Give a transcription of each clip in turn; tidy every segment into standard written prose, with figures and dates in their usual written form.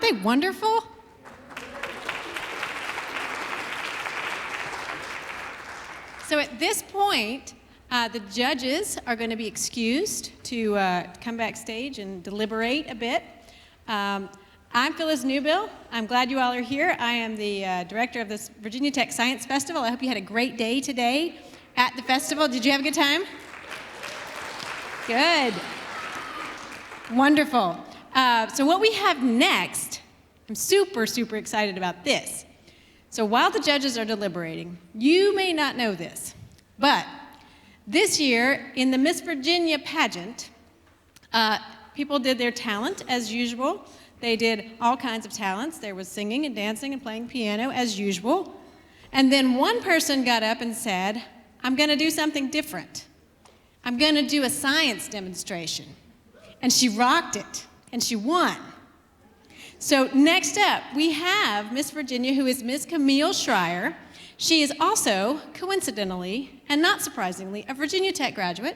Aren't they wonderful? So at this point, the judges are going to be excused to come backstage and deliberate a bit. I'm Phyllis Newbill. I'm glad you all are here. I am the director of this Virginia Tech Science Festival. I hope you had a great day today at the festival. Did you have a good time? Good. Wonderful. So what we have next, I'm super, super excited about this. So while the judges are deliberating, you may not know this, but this year in the Miss Virginia pageant, people did their talent as usual. They did all kinds of talents. There was singing and dancing and playing piano as usual. And then one person got up and said, I'm going to do something different. I'm going to do a science demonstration. And she rocked it, and she won. So next up, we have Miss Virginia, who is Miss Camille Schreier. She is also, coincidentally, and not surprisingly, a Virginia Tech graduate.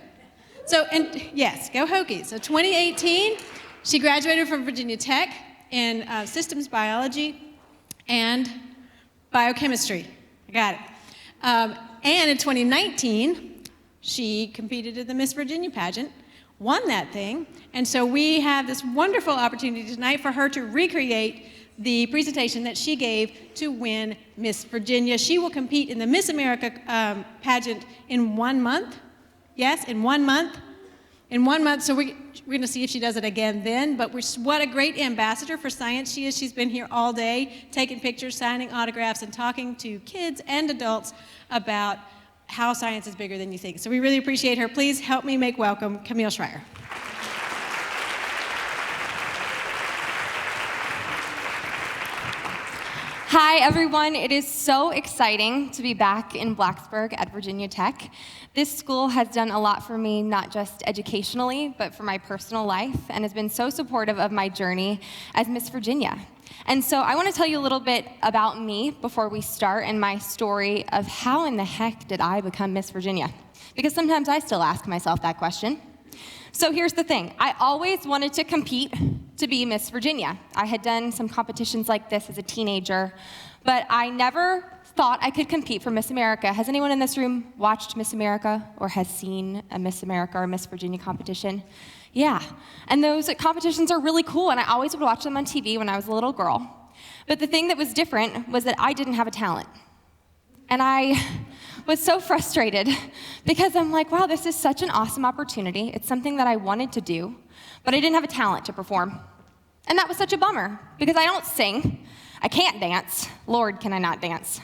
So, and yes, go Hokies. So 2018, she graduated from Virginia Tech in systems biology and biochemistry. I got it. And in 2019, she competed in the Miss Virginia pageant, won that thing, and so we have this wonderful opportunity tonight for her to recreate the presentation that she gave to win Miss Virginia. She will compete in the Miss America pageant in 1 month. Yes, in 1 month. In 1 month, so we're going to see if she does it again then, but what a great ambassador for science she is. She's been here all day, taking pictures, signing autographs, and talking to kids and adults about how science is bigger than you think. So we really appreciate her. Please help me make welcome Camille Schreier. Hi, everyone. It is so exciting to be back in Blacksburg at Virginia Tech. This school has done a lot for me, not just educationally, but for my personal life, and has been so supportive of my journey as Miss Virginia. And so I want to tell you a little bit about me before we start and my story of how in the heck did I become Miss Virginia? Because sometimes I still ask myself that question. So here's the thing. I always wanted to compete to be Miss Virginia. I had done some competitions like this as a teenager, but I never thought I could compete for Miss America. Has anyone in this room watched Miss America or has seen a Miss America or Miss Virginia competition? Yeah, and those competitions are really cool, and I always would watch them on TV when I was a little girl. But the thing that was different was that I didn't have a talent. And I was so frustrated because I'm like, wow, this is such an awesome opportunity. It's something that I wanted to do, but I didn't have a talent to perform. And that was such a bummer because I don't sing, I can't dance. Lord, can I not dance?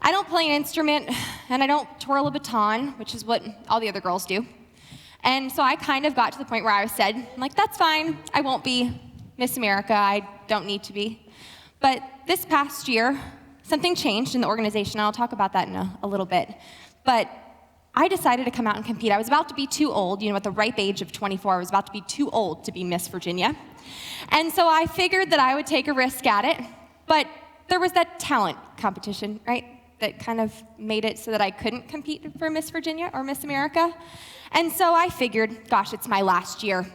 I don't play an instrument, and I don't twirl a baton, which is what all the other girls do. And so I kind of got to the point where I said, like, that's fine, I won't be Miss America, I don't need to be. But this past year, something changed in the organization, and I'll talk about that in a little bit. But I decided to come out and compete. I was about to be too old, at the ripe age of 24, I was about to be too old to be Miss Virginia. And so I figured that I would take a risk at it, but there was that talent competition, right? That kind of made it so that I couldn't compete for Miss Virginia or Miss America. And so I figured, gosh, it's my last year.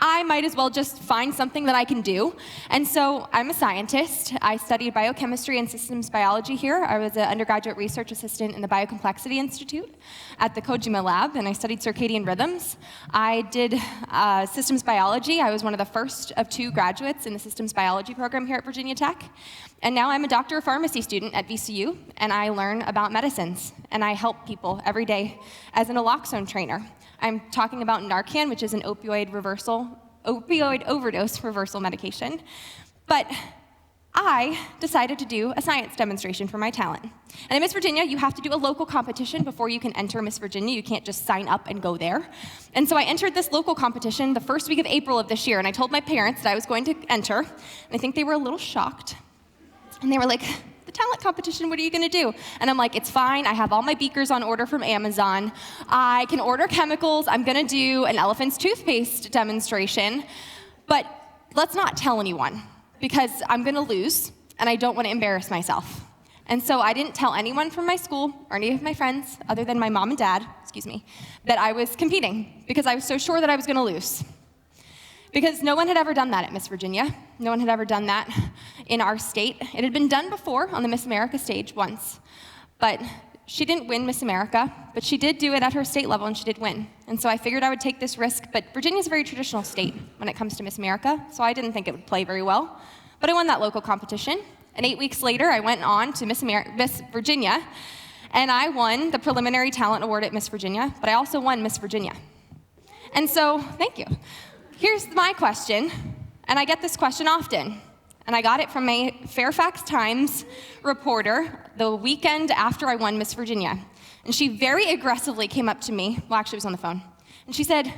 I might as well just find something that I can do. And so I'm a scientist. I studied biochemistry and systems biology here. I was an undergraduate research assistant in the Biocomplexity Institute at the Kojima Lab, and I studied circadian rhythms. I did systems biology. I was one of the first of 2 graduates in the systems biology program here at Virginia Tech. And now I'm a doctor of pharmacy student at VCU, and I learn about medicines, and I help people every day as an naloxone trainer. I'm talking about Narcan, which is an opioid overdose reversal medication. But I decided to do a science demonstration for my talent. And in Miss Virginia, you have to do a local competition before you can enter Miss Virginia. You can't just sign up and go there. And so I entered this local competition the first week of April of this year, and I told my parents that I was going to enter, and I think they were a little shocked. And they were like, the talent competition, what are you gonna do? And I'm like, it's fine, I have all my beakers on order from Amazon. I can order chemicals, I'm gonna do an elephant's toothpaste demonstration, but let's not tell anyone because I'm gonna lose and I don't wanna embarrass myself. And so I didn't tell anyone from my school or any of my friends, other than my mom and dad, that I was competing because I was so sure that I was gonna lose. because no one had ever done that at Miss Virginia. No one had ever done that in our state. It had been done before on the Miss America stage once, but she didn't win Miss America, but she did do it at her state level, and she did win. And so I figured I would take this risk, but Virginia's a very traditional state when it comes to Miss America, so I didn't think it would play very well. But I won that local competition, and 8 weeks later, I went on to Miss Virginia, and I won the preliminary talent award at Miss Virginia, but I also won Miss Virginia. And so, thank you. Here's my question, and I get this question often. And I got it from a Fairfax Times reporter the weekend after I won Miss Virginia. And she very aggressively came up to me, well, actually it was on the phone, and she said,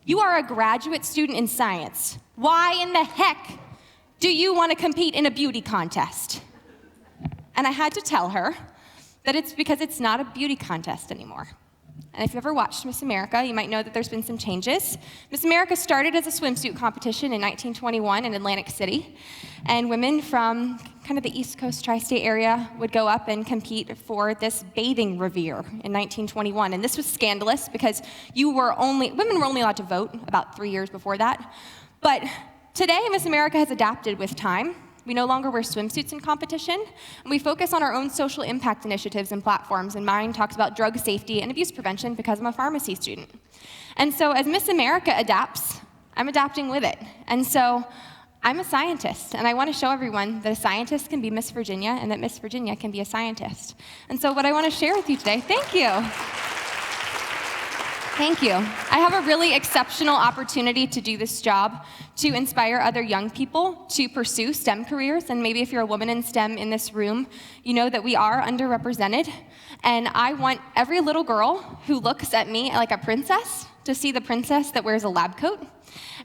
"You are a graduate student in science. Why in the heck do you want to compete in a beauty contest?" And I had to tell her that it's because it's not a beauty contest anymore. And if you've ever watched Miss America, you might know that there's been some changes. Miss America started as a swimsuit competition in 1921 in Atlantic City, and women from kind of the East Coast tri-state area would go up and compete for this bathing revere in 1921. And this was scandalous because women were only allowed to vote about 3 years before that. But today, Miss America has adapted with time. We no longer wear swimsuits in competition, and we focus on our own social impact initiatives and platforms, and mine talks about drug safety and abuse prevention because I'm a pharmacy student. And so as Miss America adapts, I'm adapting with it. And so I'm a scientist, and I want to show everyone that a scientist can be Miss Virginia and that Miss Virginia can be a scientist. And so what I want to share with you today, thank you. Thank you. I have a really exceptional opportunity to do this job, to inspire other young people to pursue STEM careers. And maybe if you're a woman in STEM in this room, you know that we are underrepresented. And I want every little girl who looks at me like a princess to see the princess that wears a lab coat,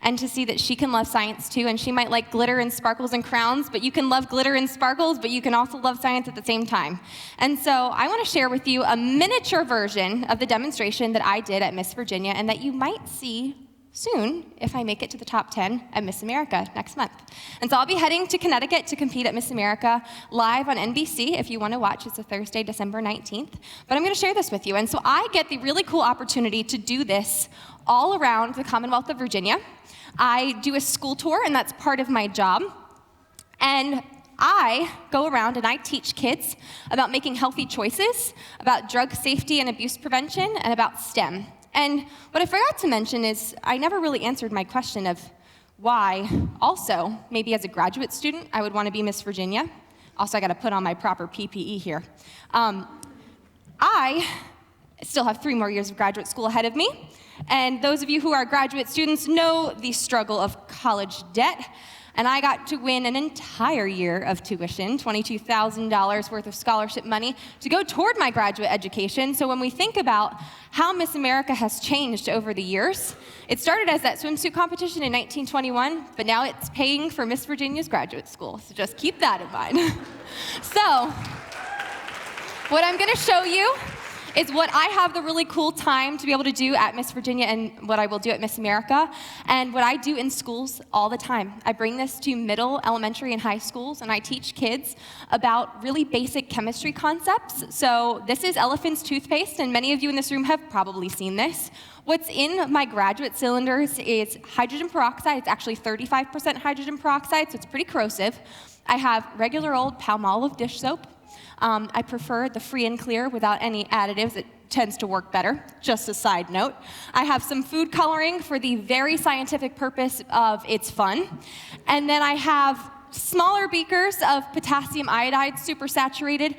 and to see that she can love science too. And she might like glitter and sparkles and crowns, but you can love glitter and sparkles, but you can also love science at the same time. And so I want to share with you a miniature version of the demonstration that I did at Miss Virginia, and that you might see soon if I make it to the top 10 at Miss America next month. And so I'll be heading to Connecticut to compete at Miss America live on NBC if you want to watch. It's a Thursday, December 19th. But I'm going to share this with you. And so I get the really cool opportunity to do this all around the Commonwealth of Virginia. I do a school tour, and that's part of my job. And I go around and I teach kids about making healthy choices, about drug safety and abuse prevention, and about STEM. And what I forgot to mention is I never really answered my question of why also, maybe as a graduate student, I would want to be Miss Virginia. Also, I got to put on my proper PPE here. I still have 3 more years of graduate school ahead of me. And those of you who are graduate students know the struggle of college debt. And I got to win an entire year of tuition, $22,000 worth of scholarship money, to go toward my graduate education. So when we think about how Miss America has changed over the years, it started as that swimsuit competition in 1921, but now it's paying for Miss Virginia's graduate school. So just keep that in mind. So what I'm going to show you is what I have the really cool time to be able to do at Miss Virginia, and what I will do at Miss America, and what I do in schools all the time. I bring this to middle, elementary, and high schools, and I teach kids about really basic chemistry concepts. So this is Elephant's toothpaste, and many of you in this room have probably seen this. What's in my graduate cylinders is hydrogen peroxide. It's actually 35% hydrogen peroxide, so it's pretty corrosive. I have regular old Palmolive dish soap. I prefer the free and clear without any additives. It tends to work better, just a side note. I have some food coloring for the very scientific purpose of it's fun. And then I have smaller beakers of potassium iodide, supersaturated.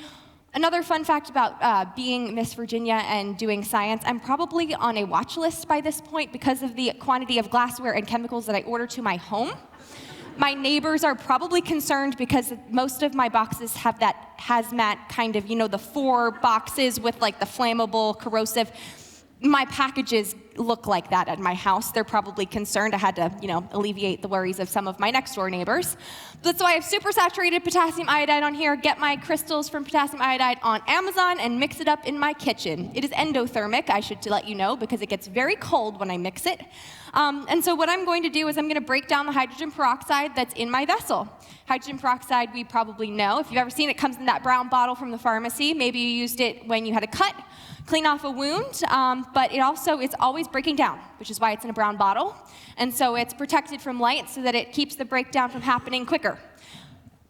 Another fun fact about being Miss Virginia and doing science, I'm probably on a watch list by this point because of the quantity of glassware and chemicals that I order to my home. My neighbors are probably concerned because most of my boxes have that hazmat kind of, the 4 boxes with like the flammable, corrosive. My packages look like that at my house. They're probably concerned. I had to, alleviate the worries of some of my next door neighbors. That's why I have supersaturated potassium iodide on here. Get my crystals from potassium iodide on Amazon and mix it up in my kitchen. It is endothermic, I should let you know, because it gets very cold when I mix it. And so what I'm going to do is I'm going to break down the hydrogen peroxide that's in my vessel. Hydrogen peroxide, we probably know. If you've ever seen it, comes in that brown bottle from the pharmacy. Maybe you used it when you had a cut, clean off a wound, but it's always always breaking down, which is why it's in a brown bottle. And so it's protected from light so that it keeps the breakdown from happening quicker.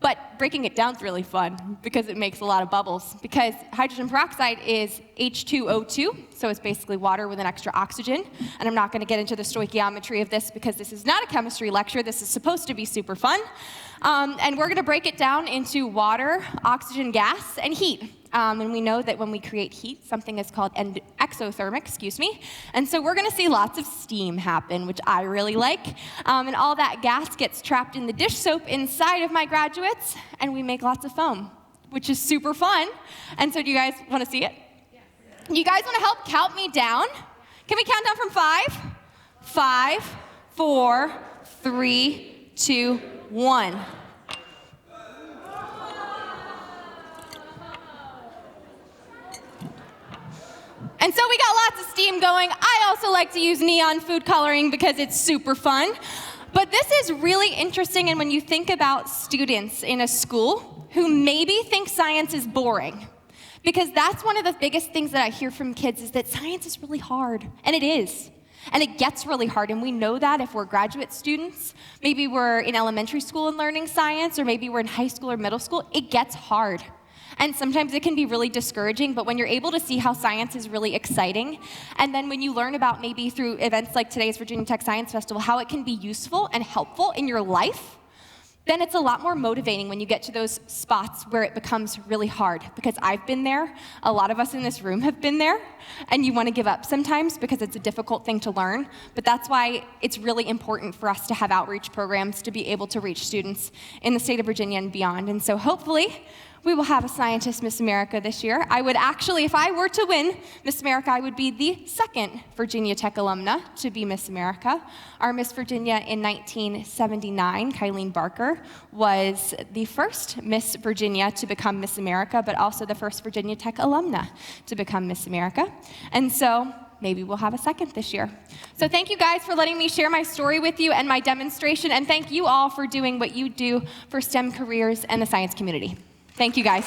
But breaking it down is really fun because it makes a lot of bubbles. Because hydrogen peroxide is H2O2, so it's basically water with an extra oxygen. And I'm not going to get into the stoichiometry of this because this is not a chemistry lecture. This is supposed to be super fun. And we're going to break it down into water, oxygen gas, and heat. And we know that when we create heat, something is called exothermic, And so we're going to see lots of steam happen, which I really like. And all that gas gets trapped in the dish soap inside of my graduates, and we make lots of foam, which is super fun. And so do you guys want to see it? Yeah. You guys want to help count me down? Can we count down from 5? 5, 4, 3, 2, 1. And so we got lots of steam going. I also like to use neon food coloring because it's super fun. But this is really interesting, and when you think about students in a school who maybe think science is boring, because that's one of the biggest things that I hear from kids is that science is really hard, and it is. And it gets really hard, and we know that if we're graduate students, maybe we're in elementary school and learning science, or maybe we're in high school or middle school, it gets hard. And sometimes it can be really discouraging, but when you're able to see how science is really exciting, and then when you learn about maybe through events like today's Virginia Tech Science Festival, how it can be useful and helpful in your life, then it's a lot more motivating when you get to those spots where it becomes really hard. Because I've been there, a lot of us in this room have been there, and you want to give up sometimes because it's a difficult thing to learn. But that's why it's really important for us to have outreach programs to be able to reach students in the state of Virginia and beyond. And so hopefully, we will have a scientist Miss America this year. I would actually, if I were to win Miss America, I would be the second Virginia Tech alumna to be Miss America. Our Miss Virginia in 1979, Kylene Barker, was the first Miss Virginia to become Miss America, but also the first Virginia Tech alumna to become Miss America. And so maybe we'll have a second this year. So thank you guys for letting me share my story with you and my demonstration, and thank you all for doing what you do for STEM careers and the science community. Thank you, guys.